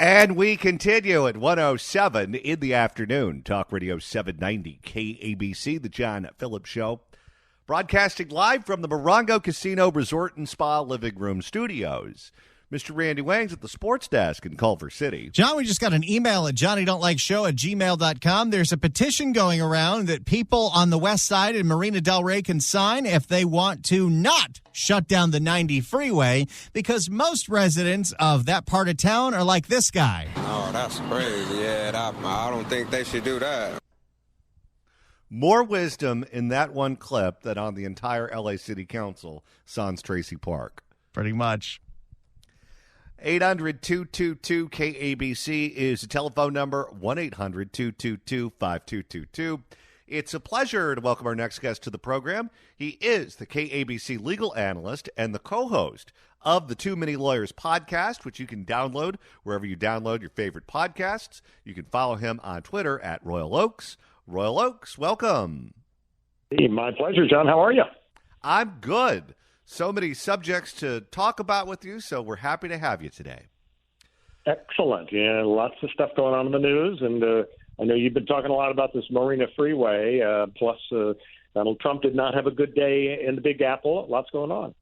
And we continue at 107 in the afternoon. Talk Radio 790 KABC, the John Phillips Show. Broadcasting live from the Morongo Casino Resort and Spa Living Room Studios. Mr. Randy Wangs at the sports desk in Culver City. John, we just got an email at johnnydon'tlikeshow@gmail.com. There's a petition going around that people on the west side in Marina Del Rey can sign if they want to not shut down the 90 freeway, because most residents of that part of town are like this guy. Oh, that's crazy. Yeah, I don't think they should do that. More wisdom in that one clip than on the entire L.A. City Council, sans Tracy Park. Pretty much. 800-222-KABC is the telephone number, 1-800-222-5222. It's a pleasure to welcome our next guest to the program. He is the KABC legal analyst and the co-host of the Too Many Lawyers podcast, which you can download wherever you download your favorite podcasts. You can follow him on Twitter at Royal Oaks. Royal Oaks, welcome. Hey, my pleasure, John. How are you? I'm good. So many subjects to talk about with you, so we're happy to have you today. Excellent. Yeah, lots of stuff going on in the news, and I know you've been talking a lot about this Marina Freeway, plus Donald Trump did not have a good day in the Big Apple. Lots going on.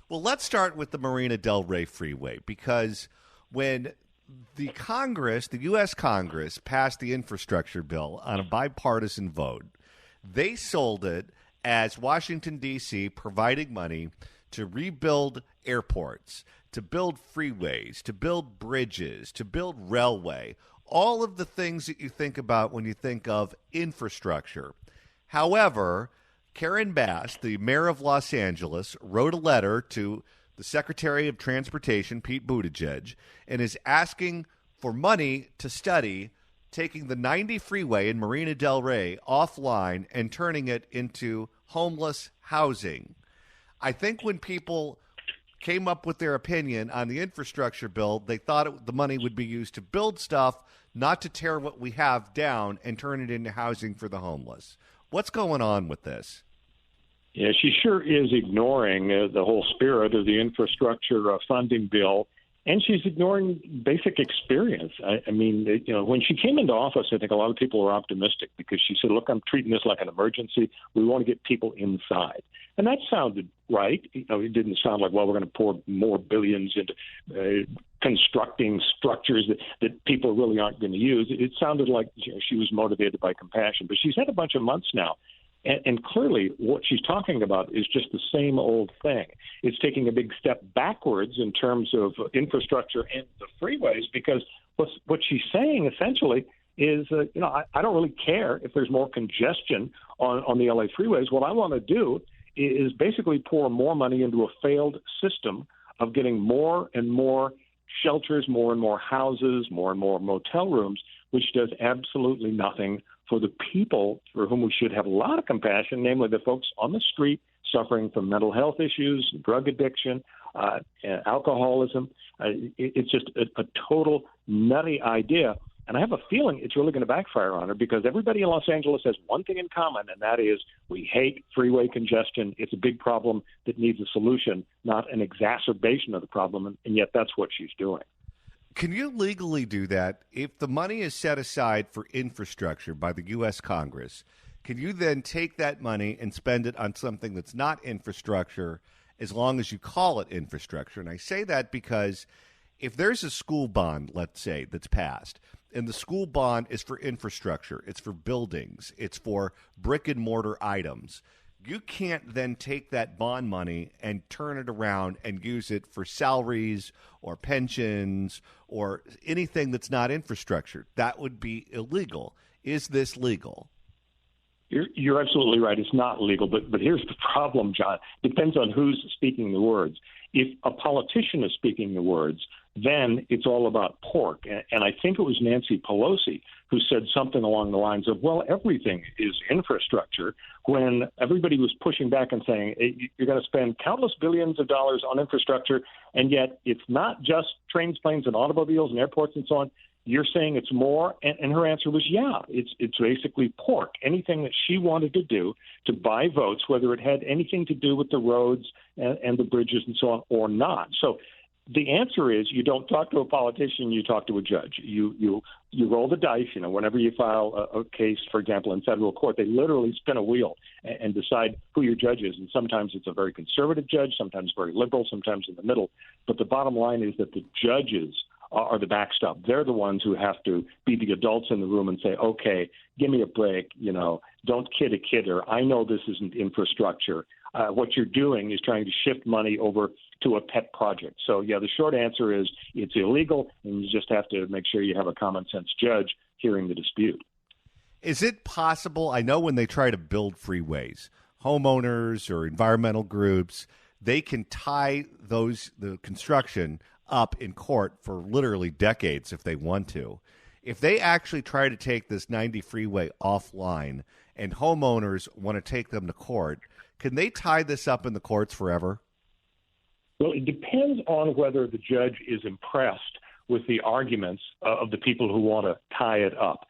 Well, let's start with the Marina Del Rey Freeway, because when the Congress, the U.S. Congress, passed the infrastructure bill on a bipartisan vote, they sold it as Washington, D.C., providing money to rebuild airports, to build freeways, to build bridges, to build railway, all of the things that you think about when you think of infrastructure. However, Karen Bass, the mayor of Los Angeles, wrote a letter to the Secretary of Transportation, Pete Buttigieg, and is asking for money to study taking the 90 freeway in Marina Del Rey offline and turning it into homeless housing. I think when people came up with their opinion on the infrastructure bill, they thought the money would be used to build stuff, not to tear what we have down and turn it into housing for the homeless. What's going on with this? Yeah, she sure is ignoring the whole spirit of the infrastructure funding bill, and she's ignoring basic experience. I mean, when she came into office, I think a lot of people were optimistic because she said, look, I'm treating this like an emergency. We want to get people inside. And that sounded right. It didn't sound like, well, we're going to pour more billions into constructing structures that people really aren't going to use. It sounded like she was motivated by compassion. But she's had a bunch of months now. And clearly what she's talking about is just the same old thing. It's taking a big step backwards in terms of infrastructure and the freeways, because what she's saying essentially is, I don't really care if there's more congestion on the LA freeways. What I want to do is basically pour more money into a failed system of getting more and more shelters, more and more houses, more and more motel rooms, which does absolutely nothing for the people for whom we should have a lot of compassion, namely the folks on the street suffering from mental health issues, drug addiction, alcoholism. It's just a total nutty idea. And I have a feeling it's really going to backfire on her, because everybody in Los Angeles has one thing in common, and that is we hate freeway congestion. It's a big problem that needs a solution, not an exacerbation of the problem, and yet that's what she's doing. Can you legally do that? If the money is set aside for infrastructure by the U.S. Congress, can you then take that money and spend it on something that's not infrastructure as long as you call it infrastructure? And I say that because if there's a school bond, let's say, that's passed, and the school bond is for infrastructure, it's for buildings, it's for brick and mortar items, you can't then take that bond money and turn it around and use it for salaries or pensions or anything that's not infrastructure. That would be illegal. Is this legal? You're absolutely right. It's not legal, but here's the problem, John. Depends on who's speaking the words. If a politician is speaking the words, then it's all about pork. And I think it was Nancy Pelosi who said something along the lines of, well, everything is infrastructure, when everybody was pushing back and saying, hey, you're going to spend countless billions of dollars on infrastructure, and yet it's not just trains, planes, and automobiles and airports and so on. You're saying it's more, and her answer was, yeah, it's basically pork. Anything that she wanted to do to buy votes, whether it had anything to do with the roads and the bridges and so on or not. So The answer is you don't talk to a politician, you talk to a judge. You roll the dice. Whenever you file a case, for example, in federal court, they literally spin a wheel and decide who your judge is. And sometimes it's a very conservative judge, sometimes very liberal, sometimes in the middle. But the bottom line is that the judges are the backstop. They're the ones who have to be the adults in the room and say, okay, give me a break. Don't kid a kidder. I know this isn't infrastructure. What you're doing is trying to shift money over to a pet project. So, the short answer is it's illegal, and you just have to make sure you have a common sense judge hearing the dispute. Is it possible? I know when they try to build freeways, homeowners or environmental groups, they can tie the construction up in court for literally decades if they want to. If they actually try to take this 90 freeway offline and homeowners want to take them to court, can they tie this up in the courts forever? Well, it depends on whether the judge is impressed with the arguments of the people who want to tie it up.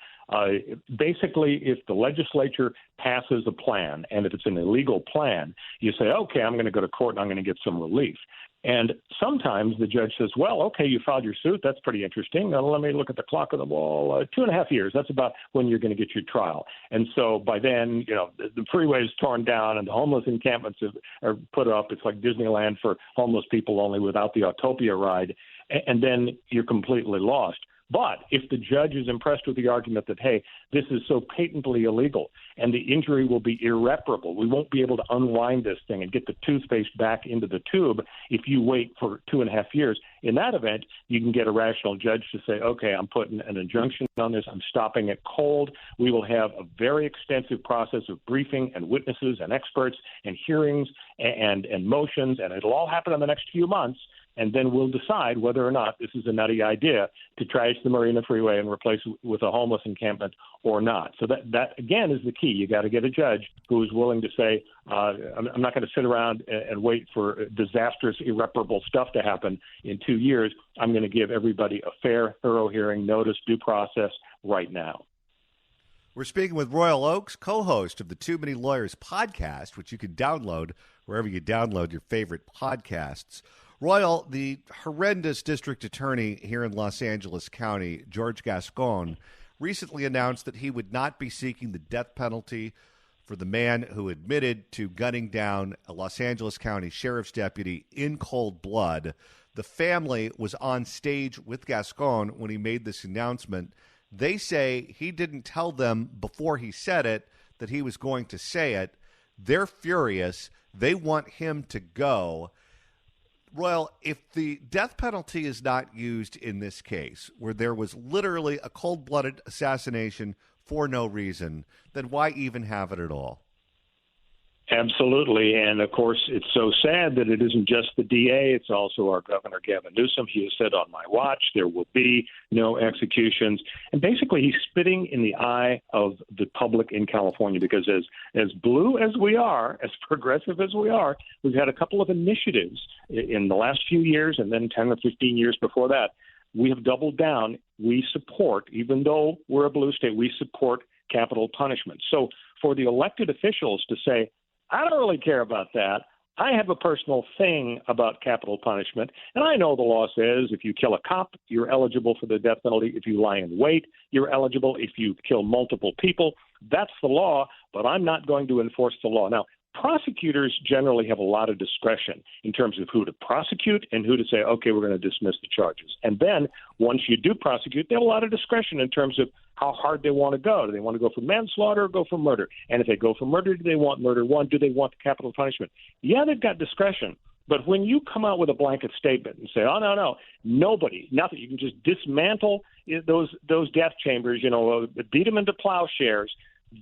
Basically, if the legislature passes a plan, and if it's an illegal plan, you say, okay, I'm going to go to court and I'm going to get some relief. And sometimes the judge says, well, okay, you filed your suit. That's pretty interesting. Now let me look at the clock on the wall. 2.5 years. That's about when you're going to get your trial. And so by then, the freeway is torn down and the homeless encampments are put up. It's like Disneyland for homeless people, only without the Autopia ride. And then you're completely lost. But if the judge is impressed with the argument that, hey, this is so patently illegal and the injury will be irreparable, we won't be able to unwind this thing and get the toothpaste back into the tube if you wait for 2.5 years. In that event, you can get a rational judge to say, okay, I'm putting an injunction on this. I'm stopping it cold. We will have a very extensive process of briefing and witnesses and experts and hearings and motions, and it'll all happen in the next few months. And then we'll decide whether or not this is a nutty idea to trash the Marina Freeway and replace it with a homeless encampment or not. So that again, is the key. You got to get a judge who is willing to say, I'm not going to sit around and wait for disastrous, irreparable stuff to happen in 2 years. I'm going to give everybody a fair, thorough hearing, notice, due process right now. We're speaking with Royal Oakes, co-host of the Too Many Lawyers podcast, which you can download wherever you download your favorite podcasts. Royal, the horrendous district attorney here in Los Angeles County, George Gascon, recently announced that he would not be seeking the death penalty for the man who admitted to gunning down a Los Angeles County sheriff's deputy in cold blood. The family was on stage with Gascon when he made this announcement. They say he didn't tell them before he said it that he was going to say it. They're furious. They want him to go. Royal, if the death penalty is not used in this case, where there was literally a cold-blooded assassination for no reason, then why even have it at all? Absolutely. And, of course, it's so sad that it isn't just the DA. It's also our Governor, Gavin Newsom. He has said, on my watch, there will be no executions. And basically, he's spitting in the eye of the public in California because as blue as we are, as progressive as we are, we've had a couple of initiatives in the last few years and then 10 or 15 years before that. We have doubled down. We support, even though we're a blue state, we support capital punishment. So for the elected officials to say, I don't really care about that. I have a personal thing about capital punishment, and I know the law says if you kill a cop, you're eligible for the death penalty. If you lie in wait, you're eligible. If you kill multiple people, that's the law, but I'm not going to enforce the law. Now, prosecutors generally have a lot of discretion in terms of who to prosecute and who to say, okay, we're going to dismiss the charges. And then once you do prosecute, they have a lot of discretion in terms of how hard they want to go. Do they want to go for manslaughter or go for murder? And if they go for murder, do they want murder one? Do they want the capital punishment? Yeah, they've got discretion. But when you come out with a blanket statement and say, oh, no, nobody, nothing, you can just dismantle those death chambers, beat them into plowshares,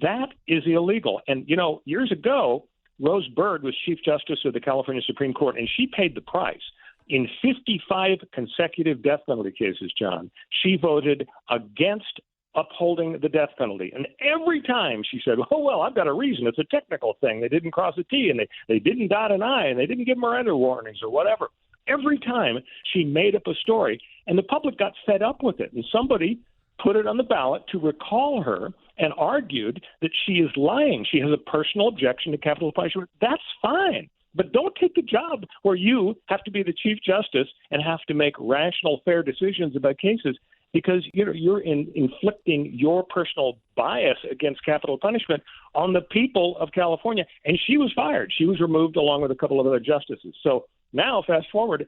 that is illegal. And, years ago, Rose Bird was Chief Justice of the California Supreme Court, and she paid the price. In 55 consecutive death penalty cases, John, she voted against upholding the death penalty. And every time she said, oh, well, I've got a reason. It's a technical thing. They didn't cross a T, and they didn't dot an I, and they didn't give Miranda warnings or whatever. Every time she made up a story, and the public got fed up with it. And somebody put it on the ballot to recall her and argued that she is lying. She has a personal objection to capital punishment. That's fine. but don't take the job where you have to be the Chief Justice and have to make rational, fair decisions about cases, because you're inflicting your personal bias against capital punishment on the people of California. And she was fired. She was removed along with a couple of other justices. So now, fast forward,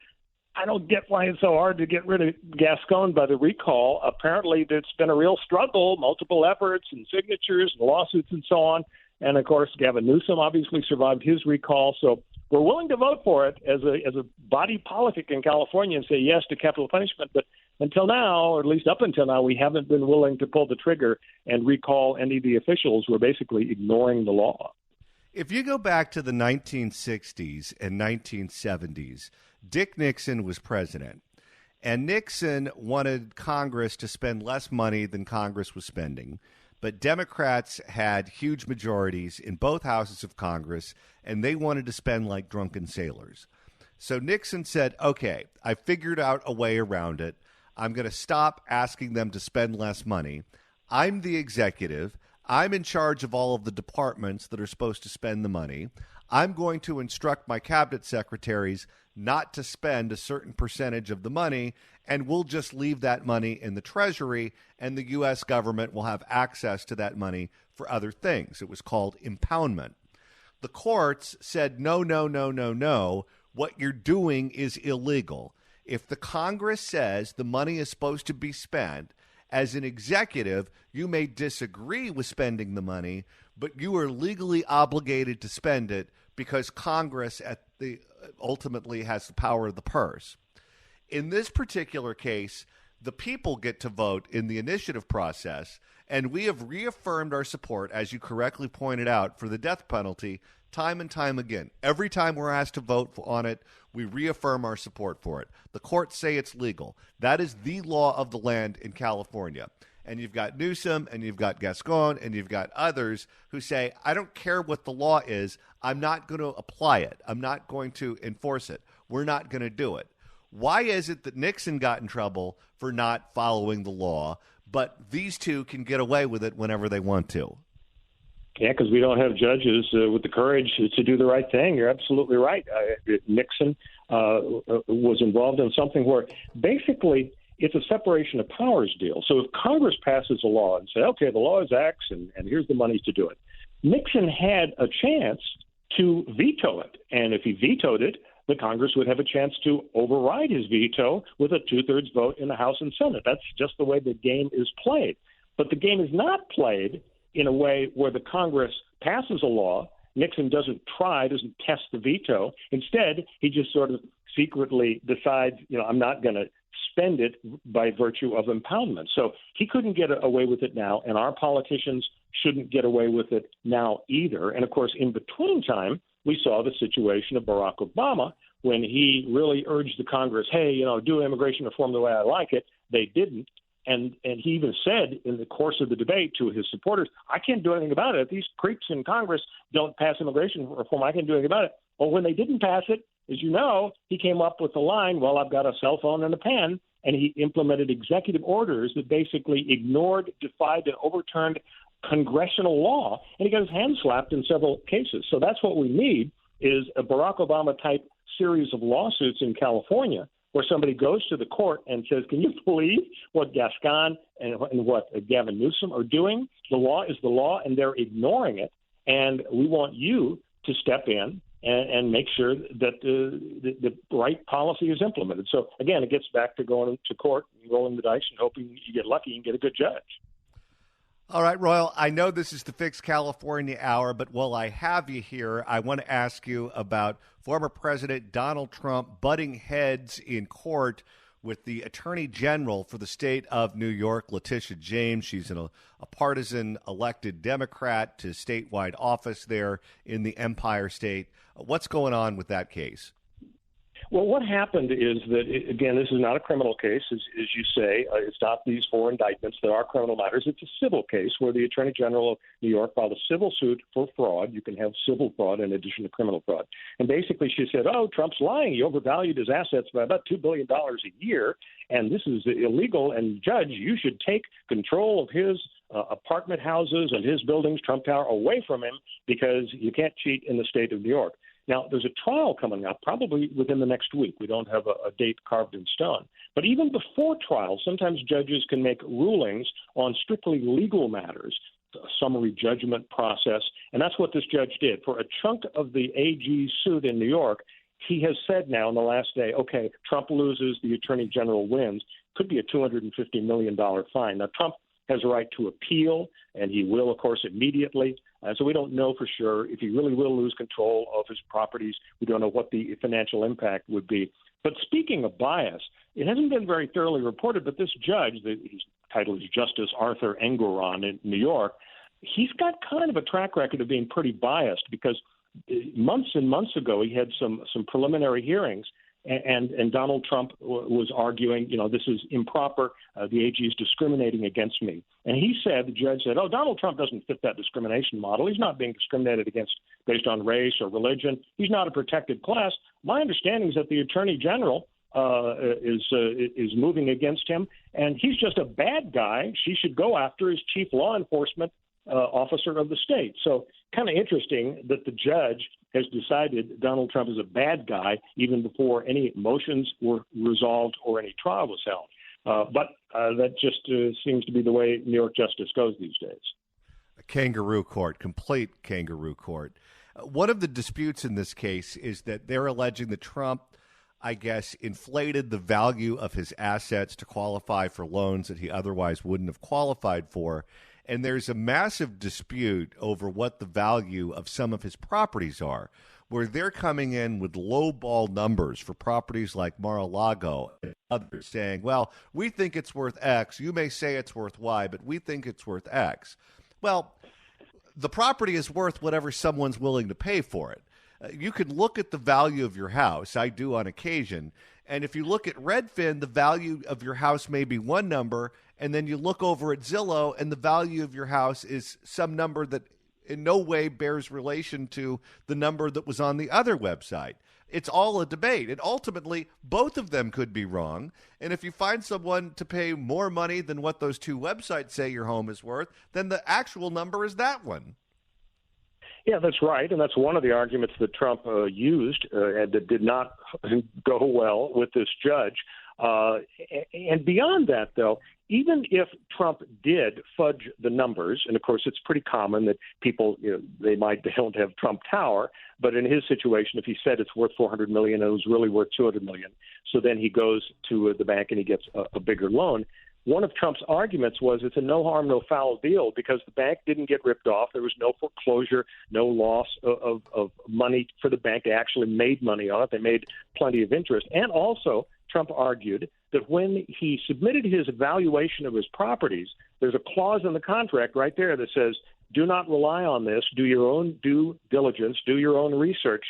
I don't get why it's so hard to get rid of Gascon by the recall. Apparently, it's been a real struggle, multiple efforts and signatures and lawsuits and so on. And, of course, Gavin Newsom obviously survived his recall. So we're willing to vote for it as a body politic in California and say yes to capital punishment. But until now, or at least up until now, we haven't been willing to pull the trigger and recall any of the officials who are basically ignoring the law. If you go back to the 1960s and 1970s, Dick Nixon was president, and Nixon wanted Congress to spend less money than Congress was spending. But Democrats had huge majorities in both houses of Congress, and they wanted to spend like drunken sailors. So Nixon said, okay, I figured out a way around it. I'm going to stop asking them to spend less money. I'm the executive. I'm in charge of all of the departments that are supposed to spend the money. I'm going to instruct my cabinet secretaries not to spend a certain percentage of the money, and we'll just leave that money in the Treasury, and the U.S. government will have access to that money for other things. It was called impoundment. The courts said, no, no, no, no, no. What you're doing is illegal. If the Congress says the money is supposed to be spent, as an executive, you may disagree with spending the money, but you are legally obligated to spend it because Congress ultimately has the power of the purse. In this particular case, the people get to vote in the initiative process, and we have reaffirmed our support, as you correctly pointed out, for the death penalty time and time again. Every time we're asked to vote on it, we reaffirm our support for it. The courts say it's legal. That is the law of the land in California. And you've got Newsom, and you've got Gascon, and you've got others who say, I don't care what the law is. I'm not going to apply it. I'm not going to enforce it. We're not going to do it. Why is it that Nixon got in trouble for not following the law, but these two can get away with it whenever they want to? Yeah, because we don't have judges with the courage to do the right thing. You're absolutely right. Nixon was involved in something where basically it's a separation of powers deal. So if Congress passes a law and say, okay, the law is X and here's the money to do it, Nixon had a chance to veto it. And if he vetoed it, the Congress would have a chance to override his veto with a 2/3 vote in the House and Senate. That's just the way the game is played. But the game is not played in a way where the Congress passes a law, Nixon doesn't test the veto. Instead, he just sort of secretly decides, I'm not going to spend it by virtue of impoundment. So he couldn't get away with it now, and our politicians shouldn't get away with it now either. And, of course, in between time, we saw the situation of Barack Obama when he really urged the Congress, hey, do immigration reform the way I like it. They didn't. And he even said in the course of the debate to his supporters, I can't do anything about it. If these creeps in Congress don't pass immigration reform, I can't do anything about it. Well, when they didn't pass it, as you know, he came up with the line, well, I've got a cell phone and a pen, and he implemented executive orders that basically ignored, defied, and overturned congressional law, and he got his hand slapped in several cases. So that's what we need is a Barack Obama-type series of lawsuits in California where somebody goes to the court and says, can you believe what Gascon and what Gavin Newsom are doing? The law is the law, and they're ignoring it, and we want you to step in and make sure that the right policy is implemented. So, again, it gets back to going to court and rolling the dice and hoping you get lucky and get a good judge. All right, Royal, I know this is the Fix California Hour, but while I have you here, I want to ask you about former President Donald Trump butting heads in court with the Attorney General for the state of New York, Letitia James. She's a partisan elected Democrat to statewide office there in the Empire State. What's going on with that case? Well, what happened is that, again, this is not a criminal case, as you say. It's not these 4 indictments that are criminal matters. It's a civil case where the Attorney General of New York filed a civil suit for fraud. You can have civil fraud in addition to criminal fraud. And basically she said, Trump's lying. He overvalued his assets by about $2 billion a year, and this is illegal. And, Judge, you should take control of his apartment houses and his buildings, Trump Tower, away from him because you can't cheat in the state of New York. Now, there's a trial coming up probably within the next week. We don't have a date carved in stone. But even before trial, sometimes judges can make rulings on strictly legal matters, a summary judgment process, and that's what this judge did. For a chunk of the AG's suit in New York, he has said now in the last day, okay, Trump loses, the attorney general wins, could be a $250 million fine. Now, Trump has a right to appeal, and he will, of course, immediately. So we don't know for sure if he really will lose control of his properties. We don't know what the financial impact would be. But speaking of bias, it hasn't been very thoroughly reported, but this judge, his title is Justice Arthur Engoron in New York, he's got kind of a track record of being pretty biased because months and months ago he had some preliminary hearings, and Donald Trump was arguing, this is improper. The AG is discriminating against me. And the judge said, Donald Trump doesn't fit that discrimination model. He's not being discriminated against based on race or religion. He's not a protected class. My understanding is that the attorney general is moving against him, and he's just a bad guy. She should go after his chief law enforcement officer of the state. So kind of interesting that the judge has decided Donald Trump is a bad guy even before any motions were resolved or any trial was held. But that just seems to be the way New York justice goes these days. A kangaroo court, complete kangaroo court. One of the disputes in this case is that they're alleging that Trump, I guess, inflated the value of his assets to qualify for loans that he otherwise wouldn't have qualified for. And there's a massive dispute over what the value of some of his properties are, where they're coming in with lowball numbers for properties like Mar-a-Lago and others saying, well, we think it's worth X. You may say it's worth Y, but we think it's worth X. Well, the property is worth whatever someone's willing to pay for it. You can look at the value of your house. I do on occasion. And if you look at Redfin, the value of your house may be one number, and then you look over at Zillow, and the value of your house is some number that in no way bears relation to the number that was on the other website. It's all a debate, and ultimately, both of them could be wrong. And if you find someone to pay more money than what those two websites say your home is worth, then the actual number is that one. Yeah, that's right, and that's one of the arguments that Trump used and that did not go well with this judge. And beyond that, though, even if Trump did fudge the numbers, and of course it's pretty common that people, they don't have Trump Tower, but in his situation, if he said it's worth $400 million and it was really worth $200 million, so then he goes to the bank and he gets a bigger loan. One of Trump's arguments was it's a no harm, no foul deal because the bank didn't get ripped off. There was no foreclosure, no loss of money for the bank. They actually made money on it. They made plenty of interest. And also, Trump argued that when he submitted his evaluation of his properties, there's a clause in the contract right there that says, do not rely on this. Do your own due diligence. Do your own research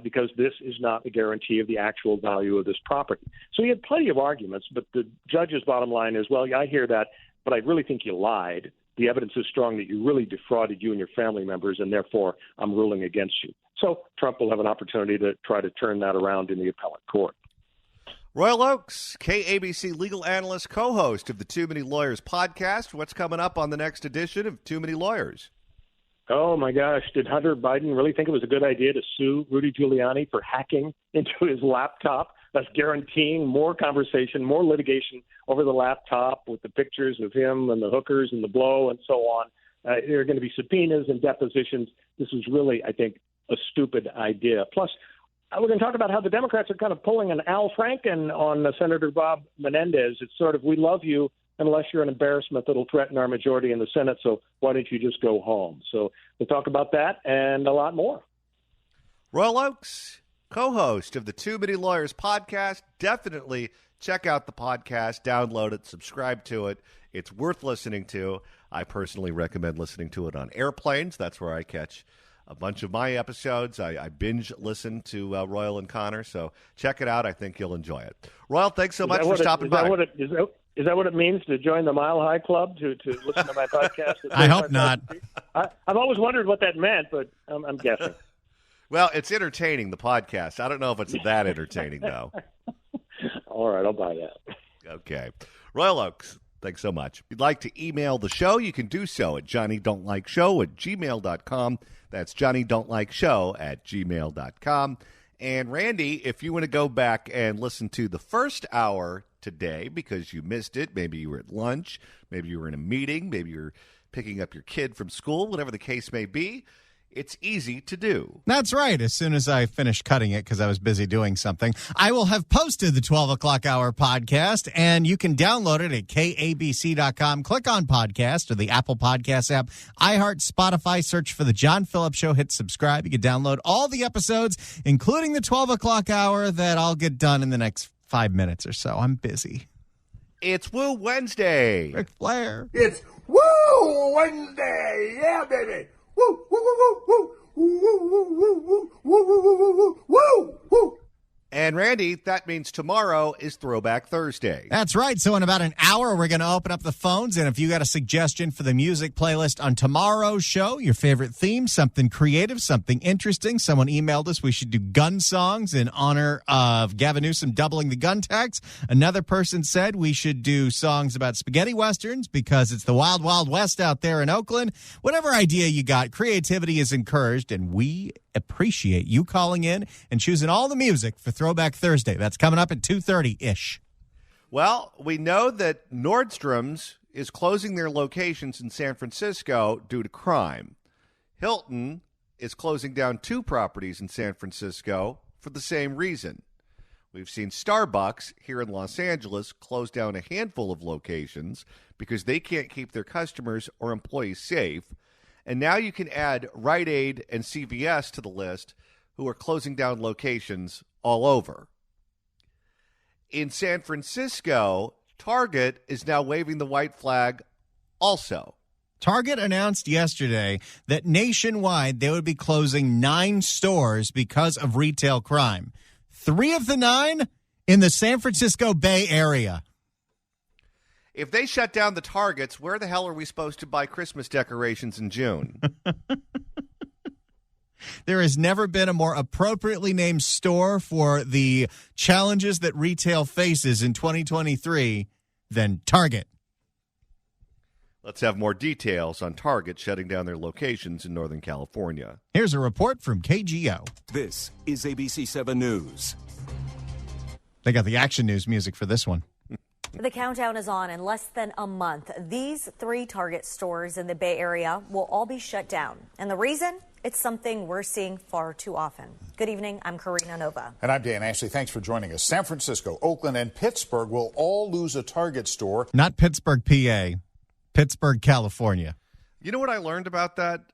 because this is not a guarantee of the actual value of this property. So he had plenty of arguments, but the judge's bottom line is, well, yeah, I hear that, but I really think you lied. The evidence is strong that you really defrauded you and your family members, and therefore I'm ruling against you. So Trump will have an opportunity to try to turn that around in the appellate court. Royal Oakes, KABC legal analyst, co-host of the Too Many Lawyers podcast. What's coming up on the next edition of Too Many Lawyers? Oh, my gosh. Did Hunter Biden really think it was a good idea to sue Rudy Giuliani for hacking into his laptop? That's guaranteeing more conversation, more litigation over the laptop with the pictures of him and the hookers and the blow and so on. There are going to be subpoenas and depositions. This is really, I think, a stupid idea. Plus, we're going to talk about how the Democrats are kind of pulling an Al Franken on Senator Bob Menendez. It's sort of, we love you unless you're an embarrassment that'll threaten our majority in the Senate, so why don't you just go home? So we'll talk about that and a lot more. Royal Oakes, co-host of the Too Many Lawyers podcast. Definitely check out the podcast, download it, subscribe to it. It's worth listening to. I personally recommend listening to it on airplanes. That's where I catch a bunch of my episodes. I binge listen to Royal and Connor, so check it out. I think you'll enjoy it. Royal, thanks so much for stopping by. Is that what it means to join the Mile High Club, to listen to my podcast? I hope not. I've always wondered what that meant, but I'm guessing. Well, it's entertaining, the podcast. I don't know if it's that entertaining, though. All right, I'll buy that. Okay. Royal Oakes, Thanks so much. If you'd like to email the show, you can do so at johnnydon'tlikeshow@gmail.com. That's johnnydon'tlikeshow@gmail.com. And Randy, if you want to go back and listen to the first hour today because you missed it, maybe you were at lunch, maybe you were in a meeting, maybe you're picking up your kid from school, whatever the case may be, it's easy to do. That's right. As soon as I finished cutting it, because I was busy doing something, I will have posted the 12 o'clock hour podcast, and you can download it at kabc.com. Click on podcast or the Apple Podcast app, iHeart, Spotify, search for The John Phillips Show, hit subscribe. You can download all the episodes, including the 12 o'clock hour that I'll get done in the next 5 minutes or so. I'm busy. It's Woo Wednesday. Ric Flair. It's Woo Wednesday. Yeah, baby. Woo, woo, woo, woo, woo, woo, woo, woo, woo, woo, woo, woo. And Randy, that means tomorrow is Throwback Thursday. That's right. So in about an hour, we're going to open up the phones. And if you got a suggestion for the music playlist on tomorrow's show, your favorite theme, something creative, something interesting, someone emailed us we should do gun songs in honor of Gavin Newsom doubling the gun tax. Another person said we should do songs about spaghetti westerns because it's the wild, wild west out there in Oakland. Whatever idea you got, creativity is encouraged, and we appreciate you calling in and choosing all the music for Throwback Thursday. That's coming up at 2:30-ish. Well, we know that Nordstrom's is closing their locations in San Francisco due to crime. Hilton is closing down 2 properties in San Francisco for the same reason. We've seen Starbucks here in Los Angeles close down a handful of locations because they can't keep their customers or employees safe. And now you can add Rite Aid and CVS to the list, who are closing down locations all over. In San Francisco, Target is now waving the white flag also. Target announced yesterday that nationwide they would be closing 9 stores because of retail crime. 3 of the 9 in the San Francisco Bay Area. If they shut down the Targets, where the hell are we supposed to buy Christmas decorations in June? There has never been a more appropriately named store for the challenges that retail faces in 2023 than Target. Let's have more details on Target shutting down their locations in Northern California. Here's a report from KGO. This is ABC 7 News. They got the action news music for this one. The countdown is on. In less than a month, these 3 Target stores in the Bay Area will all be shut down. And the reason? It's something we're seeing far too often. Good evening. I'm Karina Nova. And I'm Dan Ashley. Thanks for joining us. San Francisco, Oakland, and Pittsburgh will all lose a Target store. Not Pittsburgh, PA. Pittsburgh, California. You know what I learned about that?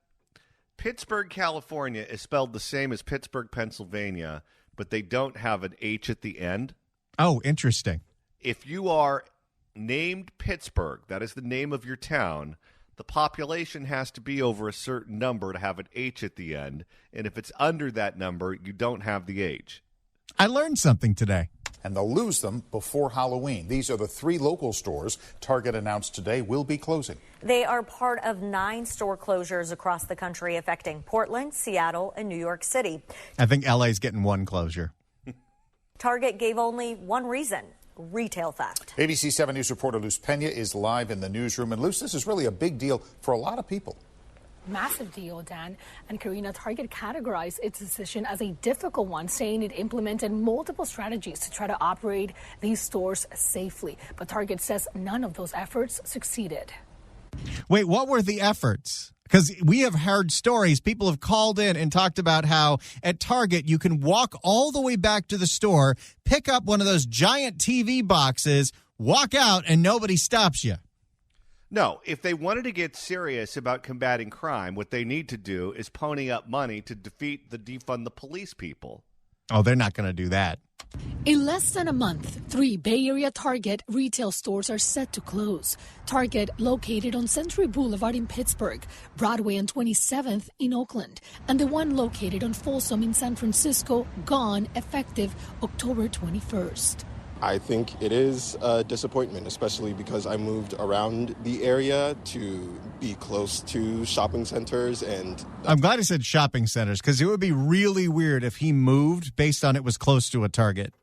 Pittsburgh, California is spelled the same as Pittsburgh, Pennsylvania, but they don't have an H at the end. Oh, interesting. If you are named Pittsburgh, that is the name of your town, the population has to be over a certain number to have an H at the end. And if it's under that number, you don't have the H. I learned something today. And they'll lose them before Halloween. These are the 3 local stores Target announced today will be closing. They are part of 9 store closures across the country affecting Portland, Seattle, and New York City. I think LA's getting 1 closure. Target gave only one reason: retail theft. ABC 7 News reporter Luz Pena is live in the newsroom. And Luz, this is really a big deal for a lot of people. Massive deal, Dan. And Karina, Target categorized its decision as a difficult one, saying it implemented multiple strategies to try to operate these stores safely. But Target says none of those efforts succeeded. Wait, what were the efforts? Because we have heard stories. People have called in and talked about how at Target you can walk all the way back to the store, pick up one of those giant TV boxes, walk out, and nobody stops you. No, if they wanted to get serious about combating crime, what they need to do is pony up money to defeat the defund the police people. Oh, they're not going to do that. In less than a month, 3 Bay Area Target retail stores are set to close. Target, located on Century Boulevard in Pittsburgh, Broadway and 27th in Oakland, and the one located on Folsom in San Francisco, gone effective October 21st. I think it is a disappointment, especially because I moved around the area to be close to shopping centers. And I'm glad he said shopping centers, because it would be really weird if he moved based on it was close to a Target.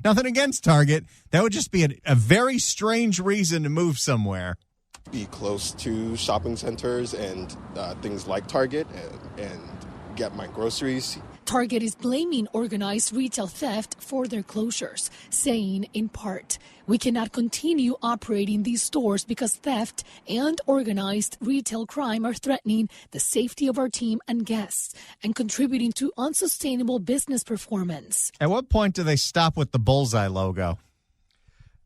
Nothing against Target. That would just be a very strange reason to move somewhere. Be close to shopping centers and things like Target and get my groceries. Target is blaming organized retail theft for their closures, saying, in part, we cannot continue operating these stores because theft and organized retail crime are threatening the safety of our team and guests and contributing to unsustainable business performance. At what point do they stop with the bullseye logo?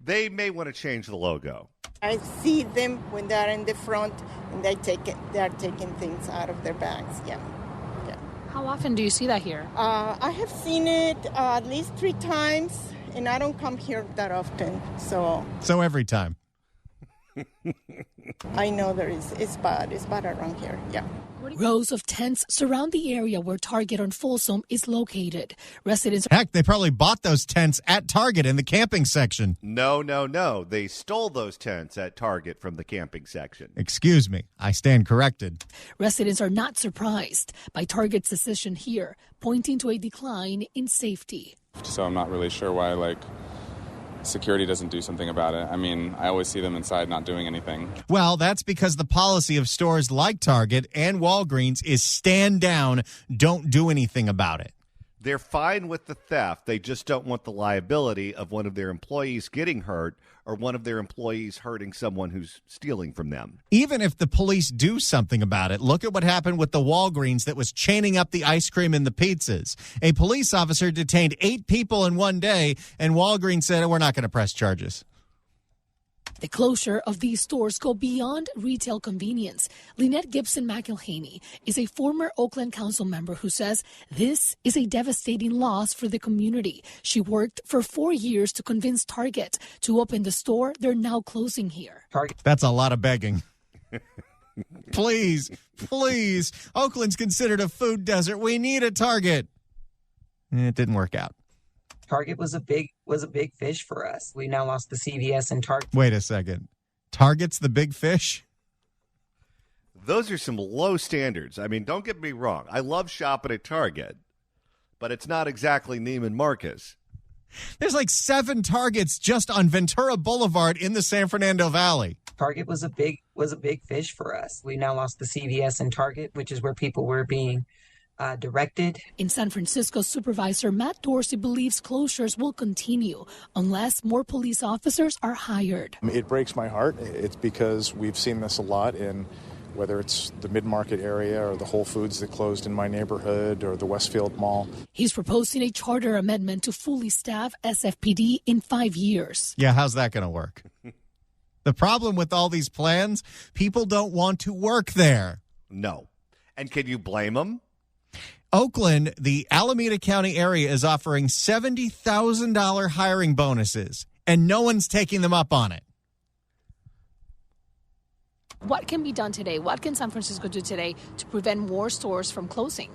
They may want to change the logo. I see them when they're in the front and they are taking things out of their bags. Yeah. How often do you see that here? I have seen it at least 3 times, and I don't come here that often. So every time. I know it's bad. It's bad around here. Yeah. Rows of tents surround the area where Target on Folsom is located. Residents. Heck, they probably bought those tents at Target in the camping section. No. They stole those tents at Target from the camping section. Excuse me. I stand corrected. Residents are not surprised by Target's decision here, pointing to a decline in safety. So I'm not really sure why, security doesn't do something about it. I mean, I always see them inside not doing anything. Well, that's because the policy of stores like Target and Walgreens is stand down, don't do anything about it. They're fine with the theft. They just don't want the liability of one of their employees getting hurt or one of their employees hurting someone who's stealing from them. Even if the police do something about it, look at what happened with the Walgreens that was chaining up the ice cream and the pizzas. A police officer detained 8 people in one day, and Walgreens said, we're not going to press charges. The closure of these stores go beyond retail convenience. Lynette Gibson McElhaney is a former Oakland council member who says this is a devastating loss for the community. She worked for 4 years to convince Target to open the store they're now closing here. That's a lot of begging. Please. Oakland's considered a food desert. We need a Target. It didn't work out. Target was a big fish for us. We now lost the CVS and Target. Wait a second. Target's the big fish? Those are some low standards. I mean, don't get me wrong. I love shopping at Target, but it's not exactly Neiman Marcus. There's 7 Targets just on Ventura Boulevard in the San Fernando Valley. Target was a big fish for us. We now lost the CVS and Target, which is where people were being directed. In San Francisco, Supervisor Matt Dorsey believes closures will continue unless more police officers are hired. It breaks my heart. It's because we've seen this a lot in whether it's the mid-market area or the Whole Foods that closed in my neighborhood or the Westfield Mall. He's proposing a charter amendment to fully staff SFPD in 5 years. Yeah, how's that going to work? The problem with all these plans, people don't want to work there. No. And can you blame them? Oakland, the Alameda County area, is offering $70,000 hiring bonuses, and no one's taking them up on it. What can be done today? What can San Francisco do today to prevent more stores from closing?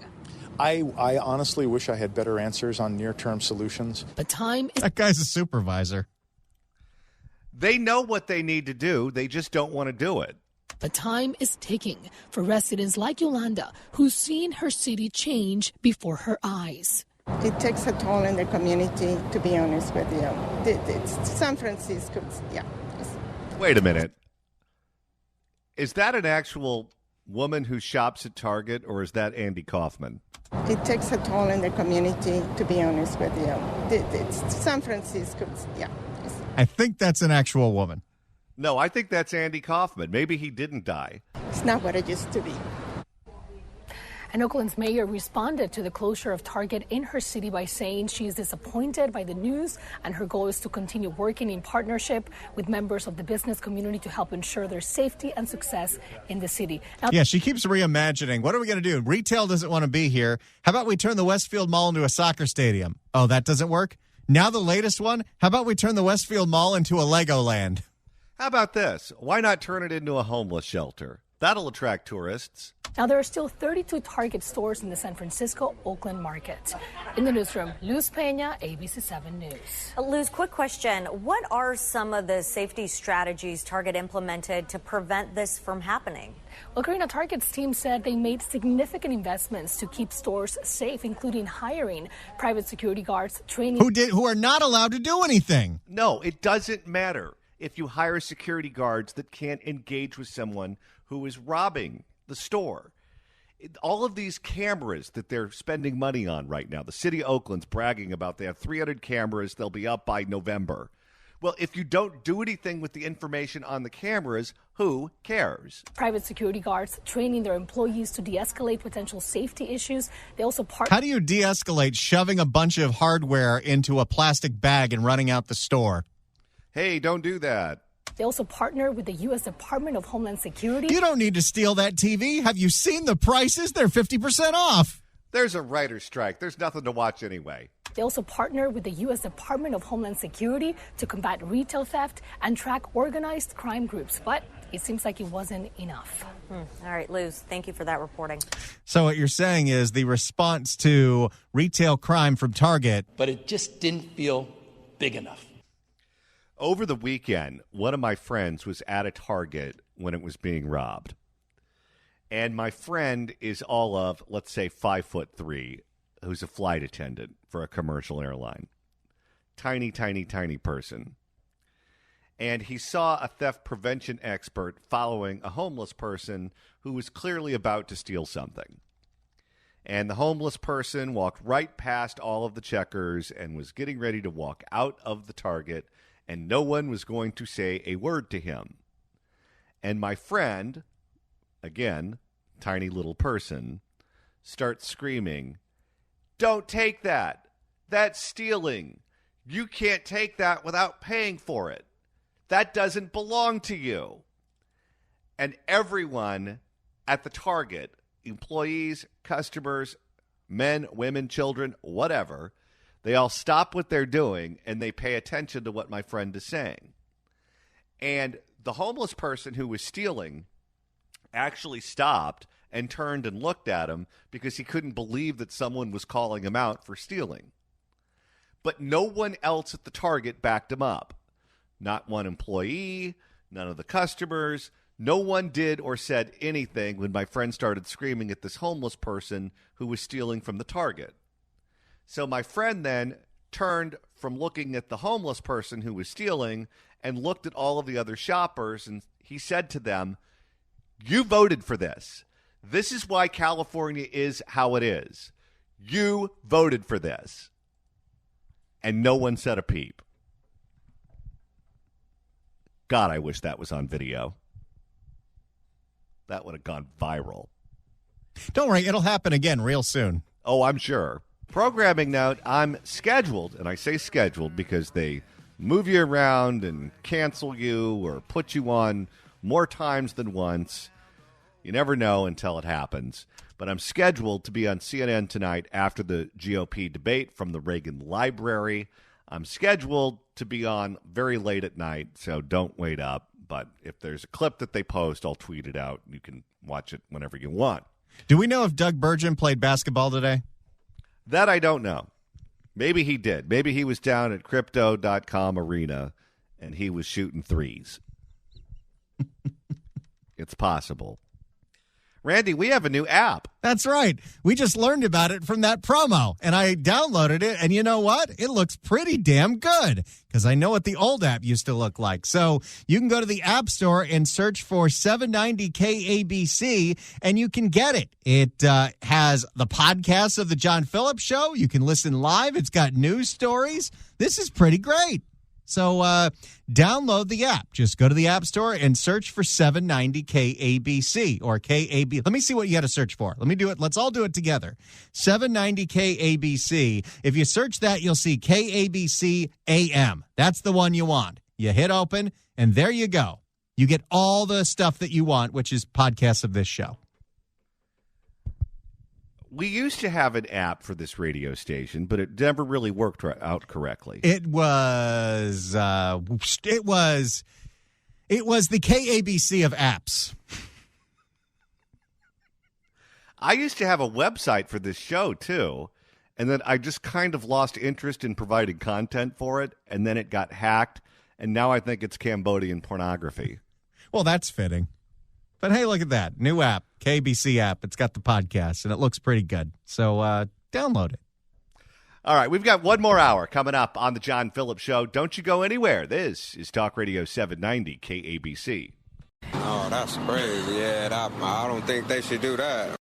I honestly wish I had better answers on near-term solutions. But time is... That guy's a supervisor. They know what they need to do. They just don't want to do it. But time is ticking for residents like Yolanda, who's seen her city change before her eyes. It takes a toll in the community, to be honest with you. It's San Francisco, yeah. Wait a minute. Is that an actual woman who shops at Target, or is that Andy Kaufman? It takes a toll in the community, to be honest with you. It's San Francisco, yeah. I think that's an actual woman. No, I think that's Andy Kaufman. Maybe he didn't die. It's not what it used to be. And Oakland's mayor responded to the closure of Target in her city by saying she is disappointed by the news, and her goal is to continue working in partnership with members of the business community to help ensure their safety and success in the city. Now, yeah, she keeps reimagining. What are we going to do? Retail doesn't want to be here. How about we turn the Westfield Mall into a soccer stadium? Oh, that doesn't work? Now the latest one, how about we turn the Westfield Mall into a Legoland? How about this? Why not turn it into a homeless shelter? That'll attract tourists. Now, there are still 32 Target stores in the San Francisco Oakland market. In the newsroom, Luz Peña, ABC 7 News. Luz, quick question. What are some of the safety strategies Target implemented to prevent this from happening? Well, Karina, Target's team said they made significant investments to keep stores safe, including hiring private security guards, training. Who are not allowed to do anything. No, it doesn't matter if you hire security guards that can't engage with someone who is robbing the store. All of these cameras that they're spending money on right now, the city of Oakland's bragging about they have 300 cameras, they'll be up by November. Well, if you don't do anything with the information on the cameras, who cares? Private security guards training their employees to de-escalate potential safety issues. They also How do you de-escalate shoving a bunch of hardware into a plastic bag and running out the store? Hey, don't do that. They also partner with the U.S. Department of Homeland Security. You don't need to steal that TV. Have you seen the prices? They're 50% off. There's a writer's strike. There's nothing to watch anyway. They also partner with the U.S. Department of Homeland Security to combat retail theft and track organized crime groups. But it seems like it wasn't enough. All right, Luz, thank you for that reporting. So what you're saying is the response to retail crime from Target. But it just didn't feel big enough. Over the weekend, one of my friends was at a Target when it was being robbed. And my friend is all of, let's say, 5'3", who's a flight attendant for a commercial airline. Tiny, tiny, tiny person. And he saw a theft prevention expert following a homeless person who was clearly about to steal something. And the homeless person walked right past all of the checkers and was getting ready to walk out of the Target, and no one was going to say a word to him. And my friend, again, tiny little person, starts screaming, "Don't take that. That's stealing. You can't take that without paying for it. That doesn't belong to you." And everyone at the Target, employees, customers, men, women, children, whatever, they all stop what they're doing and they pay attention to what my friend is saying. And the homeless person who was stealing actually stopped and turned and looked at him because he couldn't believe that someone was calling him out for stealing. But no one else at the Target backed him up. Not one employee, none of the customers. No one did or said anything when my friend started screaming at this homeless person who was stealing from the Target. So my friend then turned from looking at the homeless person who was stealing and looked at all of the other shoppers, and he said to them, "You voted for this. This is why California is how it is. You voted for this." And no one said a peep. God, I wish that was on video. That would have gone viral. Don't worry, it'll happen again real soon. Oh, I'm sure. Programming note, I'm scheduled, and I say scheduled because they move you around and cancel you or put you on more times than once. You never know until it happens. But I'm scheduled to be on CNN tonight after the GOP debate from the Reagan Library. I'm scheduled to be on very late at night, so don't wait up. But if there's a clip that they post, I'll tweet it out. You can watch it whenever you want. Do we know if Doug Burgin played basketball today? That I don't know. Maybe he did. Maybe he was down at Crypto.com Arena and he was shooting threes. It's possible. Randy, we have a new app. That's right. We just learned about it from that promo, and I downloaded it, and you know what? It looks pretty damn good because I know what the old app used to look like. So you can go to the App Store and search for 790 KABC, and you can get it. It has the podcast of the John Phillips Show. You can listen live. It's got news stories. This is pretty great. So download the app. Just go to the App Store and search for 790 KABC or KAB. Let me see what you got to search for. Let me do it. Let's all do it together. 790 KABC. If you search that, you'll see KABC AM. That's the one you want. You hit open, and there you go. You get all the stuff that you want, which is podcasts of this show. We used to have an app for this radio station, but it never really worked out correctly. It was the KABC of apps. I used to have a website for this show, too, and then I just kind of lost interest in providing content for it, and then it got hacked, and now I think it's Cambodian pornography. Well, that's fitting. But hey, look at that. New app, KBC app. It's got the podcast, and it looks pretty good. So download it. All right, we've got one more hour coming up on the John Phillips Show. Don't you go anywhere. This is Talk Radio 790 KABC. Oh, that's crazy. Yeah, I don't think they should do that.